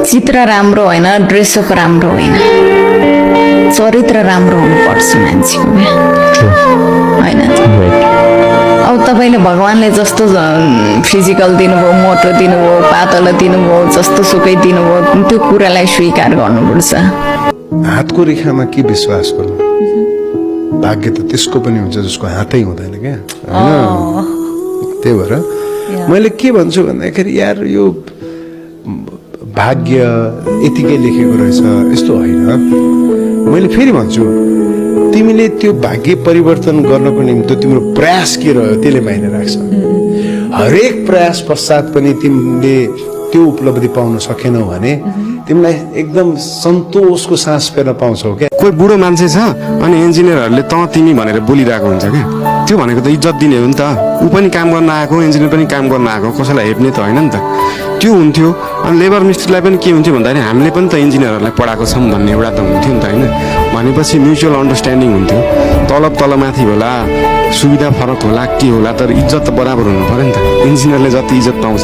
चित्र राम्रो होइन, ड्रेसअप राम्रो होइन, चरित्र राम्रो हुनुपर्छ मान्छेको होइन। अब तपाईँले भगवान्ले जस्तो फिजिकल दिनुभयो, मोटो दिनुभयो, पातलो दिनुभयो, जस्तो सुकै दिनुभयो, त्यो कुरालाई स्वीकार गर्नुपर्छ। हातको रेखामा के विश्वास गर्नु? भाग्य त त्यसको पनि हुन्छ जसको हातै हुँदैन क्या, होइन? त्यही भएर मैले के भन्छु भन्दाखेरि यार यो भाग्य यतिकै लेखेको रहेछ यस्तो होइन। मैले फेरि भन्छु तिमीले त्यो भाग्य परिवर्तन गर्नको निम्ति तिम्रो प्रयास के रह्यो त्यसले मायने राख्छ। हरेक प्रयास पश्चात पनि तिमीले त्यो उपलब्धि पाउन सकेनौ भने तिमीलाई एकदम सन्तोषको सास फेर्न पाउँछौ क्या। कोही बुढो मान्छे छ अनि इन्जिनियरहरूले त तिमी भनेर बोलिरहेको हुन्छ क्या, त्यो भनेको त इज्जत दिने हो नि त। ऊ पनि काम गर्न आएको, इन्जिनियर पनि काम गर्न आएको, कसैलाई हेप्ने त होइन नि त। त्यो हुन्थ्यो। अनि लेबर मिस्त्रीलाई पनि के हुन्थ्यो भन्दाखेरि हामीले पनि त इन्जिनियरहरूलाई पढाएको छौँ भन्ने एउटा त हुन्थ्यो नि त होइन। भनेपछि म्युचुअल अन्डरस्ट्यान्डिङ हुन्थ्यो। तल माथि होला, सुविधा फरक होला, के होला, तर इज्जत त बराबर हुनु पऱ्यो नि त। इन्जिनियरले जति इज्जत पाउँछ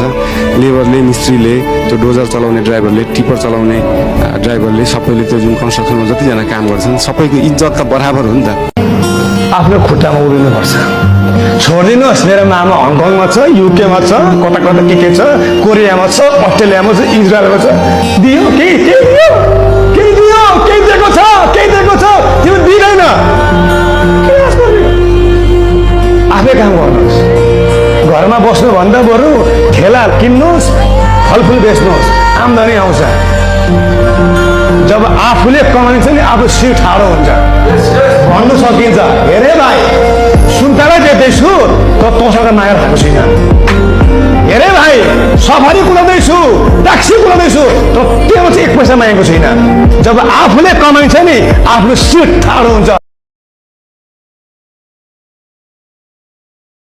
लेबरले, मिस्त्रीले, त्यो डोजर चलाउने ड्राइभरले, टिपर चलाउने ड्राइभरले, सबैले त्यो जुन कन्स्ट्रक्सनमा जतिजना काम गर्छन् सबैको इज्जत त बराबर हो नि त। आफ्नो खुट्टामा उभिनुपर्छ। छोडिदिनुहोस्, मेरो मामा हङकङमा छ, युकेमा छ, कता कता के छ, कोरियामा छ, अस्ट्रेलियामा छ, इजरायलमा छ। दियो केही दियो, केही दिएको छ, त्यो दिँदैन। आफै काम गर्नुहोस्। घरमा बस्नुभन्दा बरु ठेला किन्नुहोस्, फलफुल बेच्नुहोस्, आम्दानी आउँछ। जब आफूले कमाइन्छ नि आफू शिर ठाडो हुन्छ, भन्नु सकिन्छ हेरे भाइ सुन्तला बेच्दैछु त तँसँग मागेर खाएको छैन। हेरे भाइ सफारी कुदाउँदैछु, ट्याक्सी कुदाउँदैछु त त्योमा चाहिँ एक पैसा मागेको छैन। जब आफूले कमाइन्छ नि आफ्नो शिर ठाडो हुन्छ।